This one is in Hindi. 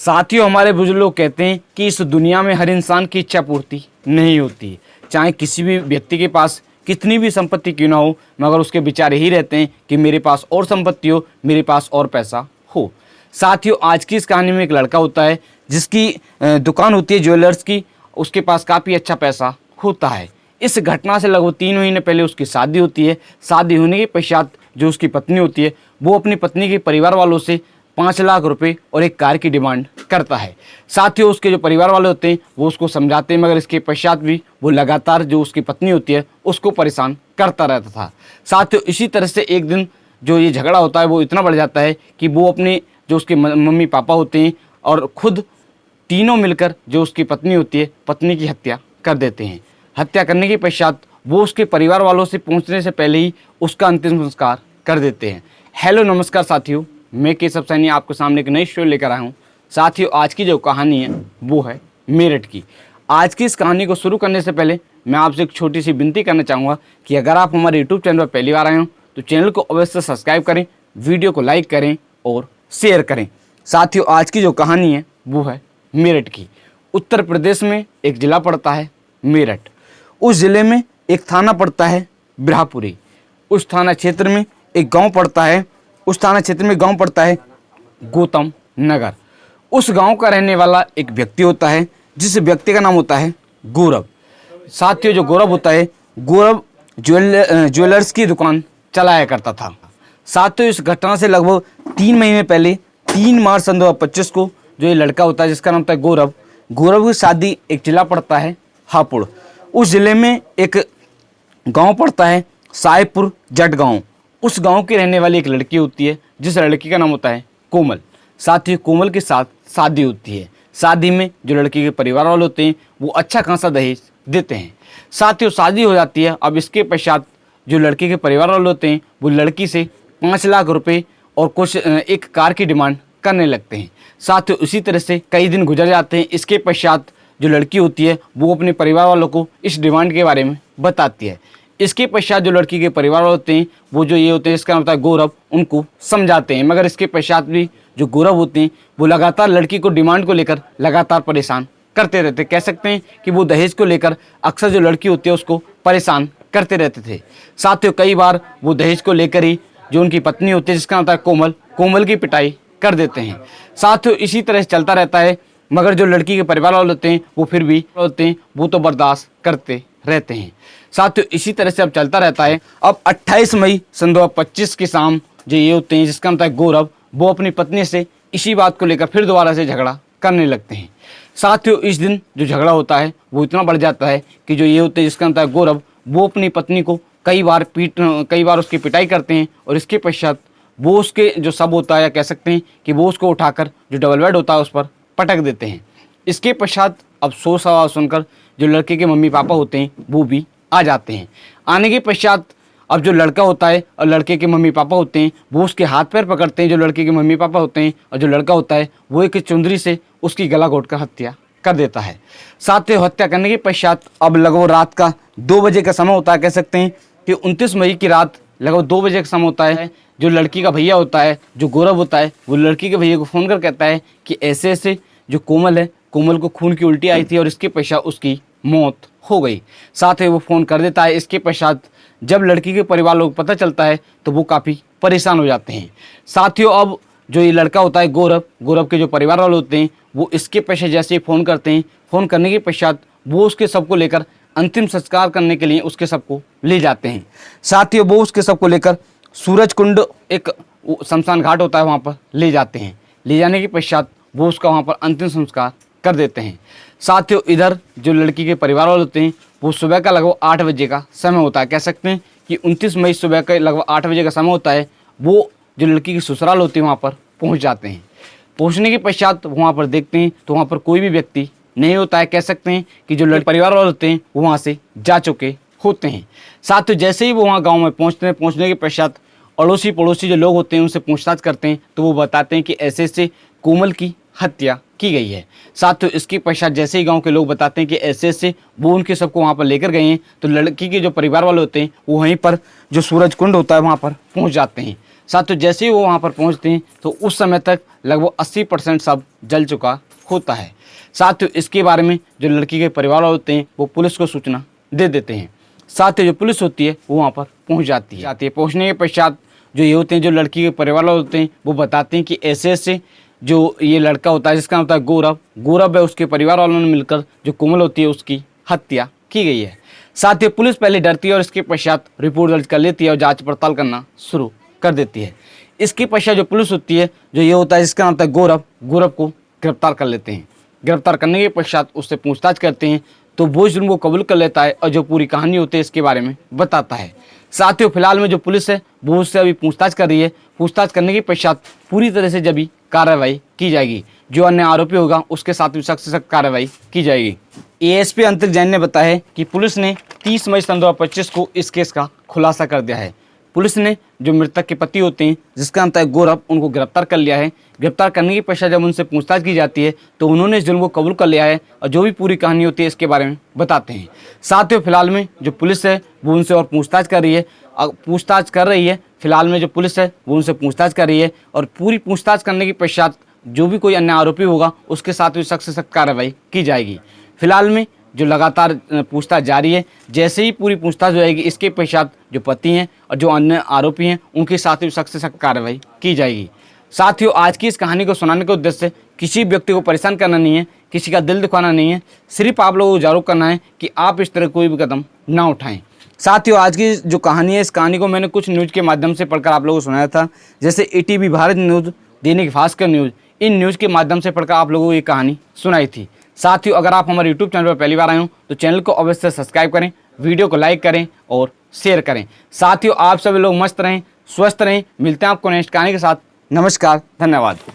साथियों, हमारे बुजुर्ग लोग कहते हैं कि इस दुनिया में हर इंसान की इच्छा पूर्ति नहीं होती। चाहे किसी भी व्यक्ति के पास कितनी भी संपत्ति क्यों ना हो, मगर उसके विचार यही रहते हैं कि मेरे पास और संपत्ति हो, मेरे पास और पैसा हो। साथियों, आज की इस कहानी में एक लड़का होता है जिसकी दुकान होती है ज्वेलर्स की। उसके पास काफ़ी अच्छा पैसा होता है। इस घटना से लगभग 3 महीने पहले उसकी शादी होती है। शादी होने के पश्चात जो उसकी पत्नी होती है वो अपनी पत्नी के परिवार वालों से 5 लाख रुपए और एक कार की डिमांड करता है। साथियों, उसके जो परिवार वाले होते हैं वो उसको समझाते हैं, मगर इसके पश्चात भी वो लगातार जो उसकी पत्नी होती है उसको परेशान करता रहता था। साथियों, इसी तरह से एक दिन जो ये झगड़ा होता है वो इतना बढ़ जाता है कि वो अपने जो उसके मम्मी पापा होते हैं और खुद तीनों मिलकर जो उसकी पत्नी होती है, पत्नी की हत्या कर देते हैं। हत्या करने के पश्चात वो उसके परिवार वालों से पहुंचने से पहले ही उसका अंतिम संस्कार कर देते हैं। हेलो नमस्कार साथियों, मैं केशव सैनी आपके सामने एक नई स्टोरी लेकर आया हूँ। साथियों, आज की जो कहानी है वो है मेरठ की। आज की इस कहानी को शुरू करने से पहले मैं आपसे एक छोटी सी विनती करना चाहूँगा कि अगर आप हमारे यूट्यूब चैनल पर पहली बार आए हो तो चैनल को अवश्य सब्सक्राइब करें, वीडियो को लाइक करें और शेयर करें। साथियों, आज की जो कहानी है वो है मेरठ की। उत्तर प्रदेश में एक ज़िला पड़ता है मेरठ। उस ज़िले में एक थाना पड़ता है ब्रह्मपुरी। उस थाना क्षेत्र में एक गांव पड़ता है। उस थाना क्षेत्र में गांव पड़ता है गौतम नगर। उस गांव का रहने वाला एक व्यक्ति होता है जिस व्यक्ति का नाम होता है गौरव। साथियों, जो गौरव होता है, गौरव ज्वेलर्स की दुकान चलाया करता था। साथियों, इस घटना से लगभग 3 महीने पहले 3 मार्च सन 2025 को जो ये लड़का होता है जिसका नाम होता है गौरव की शादी एक जिला पड़ता है हापुड़। उस ज़िले में एक गांव पड़ता है साहेबपुर जट गांव। उस गांव की रहने वाली एक लड़की होती है जिस लड़की का नाम होता है कोमल। साथियों, कोमल के साथ शादी होती है। शादी में जो लड़की के परिवार वाले होते हैं वो अच्छा खासा दहेज देते हैं। साथियों, शादी हो जाती है। अब इसके पश्चात जो लड़की के परिवार वाले होते हैं वो लड़की से 5 लाख रुपए और कुछ एक कार की डिमांड करने लगते हैं। साथियों, इसी तरह से कई दिन गुजर जाते हैं। इसके पश्चात जो लड़की होती है वो अपने परिवार वालों को इस डिमांड के बारे में बताती है। इसके पश्चात जो लड़की के परिवार वाले होते हैं वो जो ये होते हैं इसका नाम होता है गौरव, उनको समझाते हैं, मगर इसके पश्चात भी जो गौरव होते हैं वो लगातार लड़की को डिमांड को लेकर लगातार परेशान करते रहते। कह सकते हैं कि वो दहेज को लेकर अक्सर जो लड़की होती है उसको परेशान करते रहते थे। साथियों, कई बार वो दहेज को लेकर ही जो उनकी पत्नी होती है जिसका नाम होता है कोमल की पिटाई कर देते हैं। साथियों, इसी तरह से चलता रहता है, मगर जो लड़की के परिवार वाले होते हैं वो फिर भी होते हैं वो तो बर्दाश्त करते रहते हैं। साथियों, इसी तरह से अब चलता रहता है। अब 28 मई सन 2025 की शाम जो ये होते हैं जिसका नाम होता है गौरव, वो अपनी पत्नी से इसी बात को लेकर फिर दोबारा से झगड़ा करने लगते हैं। साथियों, इस दिन जो झगड़ा होता है वो इतना बढ़ जाता है कि जो ये होते हैं जिसका नाम होता है गौरव, वो अपनी पत्नी को कई बार उसकी पिटाई करते हैं और इसके पश्चात वो उसके जो सब होता है, या कह सकते हैं कि वो उसको उठाकर जो डबल बेड होता है उस पर पटक देते हैं। इसके पश्चात अब सोच आवाज़ सुनकर जो लड़के के मम्मी पापा होते हैं वो भी आ जाते हैं। आने के पश्चात अब जो लड़का होता है और लड़के के मम्मी पापा होते हैं वो उसके हाथ पैर पकड़ते हैं, जो लड़के के मम्मी पापा होते हैं, और जो लड़का होता है वो एक चुंदरी से उसकी गला घोंटकर हत्या कर देता है। साथियों, हत्या करने के पश्चात अब लगभग रात का 2 बजे का समय होता है। कह सकते हैं कि 29 मई की रात लगभग 2 बजे का समय होता है। जो लड़की का भैया होता है, जो गौरव होता है, वो लड़की के भैया को फ़ोन कर कहता है कि ऐसे ऐसे जो कोमल है, कोमल को खून की उल्टी आई थी और इसके पश्चात उसकी मौत हो गई। साथ ही वो फ़ोन कर देता है। इसके पश्चात जब लड़की के परिवार लोग पता चलता है तो वो काफ़ी परेशान हो जाते हैं। साथियों, अब जो ये लड़का होता है गौरव के जो परिवार वाले होते हैं वो इसके पश्चात जैसे ही फ़ोन करते हैं, फ़ोन करने के पश्चात वो उसके शव को लेकर अंतिम संस्कार करने के लिए उसके शव को ले जाते हैं। साथियों, वो उसके शव को लेकर सूरज कुंड एक शमशान घाट होता है वहाँ पर ले जाते हैं। ले जाने के पश्चात वो उसका वहाँ पर अंतिम संस्कार कर देते हैं। साथियों, इधर जो लड़की के परिवार वाले होते हैं वो सुबह का लगभग 8 बजे का समय होता है। कह सकते हैं कि 29 मई सुबह का लगभग 8 बजे का समय होता है। वो जो लड़की की ससुराल होती है वहाँ पर पहुँच जाते हैं। पहुँचने के पश्चात वहाँ पर देखते हैं तो वहाँ पर कोई भी व्यक्ति नहीं होता है। कह सकते हैं कि जो लड़के परिवार वाले होते हैं वो वहाँ से जा चुके होते हैं। साथियों, जैसे ही वो वहाँ गाँव में पहुँचते हैं, पहुँचने के पश्चात अड़ोसी पड़ोसी जो लोग होते हैं उनसे पूछताछ करते हैं तो वो बताते हैं कि ऐसे ऐसे कोमल की हत्या की गई है। साथियों, इसके पश्चात जैसे ही गांव के लोग बताते हैं कि ऐसे ऐसे वो उनके सबको वहां पर लेकर गए हैं तो लड़की के जो परिवार वाले होते हैं वो वहीं पर जो सूरज कुंड होता है वहां पर पहुंच जाते हैं। साथियों जैसे ही वो वहाँ पर पहुँचते हैं तो उस समय तक लगभग 80% सब जल चुका होता है। साथियों इसके बारे में जो लड़की के परिवार वाले होते हैं वो पुलिस को सूचना दे देते हैं। साथियों जो पुलिस होती है वो वहाँ पर पहुँच जाती है। पहुँचने के पश्चात जो ये होते हैं, जो लड़की के परिवार वाले होते हैं, वो बताते हैं कि ऐसे ऐसे जो ये लड़का होता है जिसका नाम होता है गौरव है, उसके परिवार वालों ने मिलकर जो कोमल होती है उसकी हत्या की गई है। साथ ही पुलिस पहले डरती है और इसके पश्चात रिपोर्ट दर्ज कर लेती है और जांच पड़ताल करना शुरू कर देती है। इसके पश्चात जो पुलिस होती है, जो ये होता है जिसका नाम होता है गौरव को गिरफ्तार कर लेते हैं। गिरफ्तार करने के पश्चात उससे पूछताछ करते हैं तो वो जुर्म को कबूल कर लेता है और जो पूरी कहानी होती है इसके बारे में बताता है। साथियों फिलहाल में जो पुलिस है वो उससे अभी पूछताछ कर रही है। पूछताछ करने के पश्चात पूरी तरह से जब कार्रवाई की जाएगी, जो अन्य आरोपी होगा उसके साथ भी सख्त से सख्त कार्रवाई की जाएगी। एएसपी अंतरिक जैन ने बताया है कि पुलिस ने 30 मई सन 2025 को इस केस का खुलासा कर दिया है। पुलिस ने जो मृतक के पति होते हैं जिसका नाम है गौरव, उनको गिरफ्तार कर लिया है। गिरफ्तार करने के पश्चात जब उनसे पूछताछ की जाती है तो उन्होंने इस जुर्म को कबूल कर लिया है और जो भी पूरी कहानी होती है इसके बारे में बताते हैं। साथ ही फिलहाल में जो पुलिस है वो उनसे और पूछताछ कर रही है। फिलहाल में जो पुलिस है वो उनसे पूछताछ कर रही है और पूरी पूछताछ करने के पश्चात जो भी कोई अन्य आरोपी होगा उसके साथ भी सख्त से सख्त कार्रवाई की जाएगी। फिलहाल में जो लगातार पूछताछ जारी है, जैसे ही पूरी पूछताछ हो जाएगी इसके पश्चात जो पति हैं और जो अन्य आरोपी हैं उनके साथ भी सख्त से सख्त कार्रवाई की जाएगी। साथियों आज की इस कहानी को सुनाने के उद्देश्य से किसी व्यक्ति को परेशान करना नहीं है, किसी का दिल दुखाना नहीं है, सिर्फ आप लोगों को जागरूक करना है कि आप इस तरह कोई भी कदम ना उठाएं। साथियों आज की जो कहानी है इस कहानी को मैंने कुछ न्यूज़ के माध्यम से पढ़कर आप लोगों को सुनाया था, जैसे ATV Bharat news, Dainik Bhaskar news, in news के माध्यम से पढ़कर आप लोगों को ये कहानी सुनाई थी। साथियों अगर आप हमारे YouTube चैनल पर पहली बार आए हो तो चैनल को अवश्य सब्सक्राइब करें, वीडियो को लाइक करें और शेयर करें। साथियों आप सभी लोग मस्त रहें, स्वस्थ रहें। मिलते हैं आपको नेक्स्ट कहानी के साथ। नमस्कार, धन्यवाद।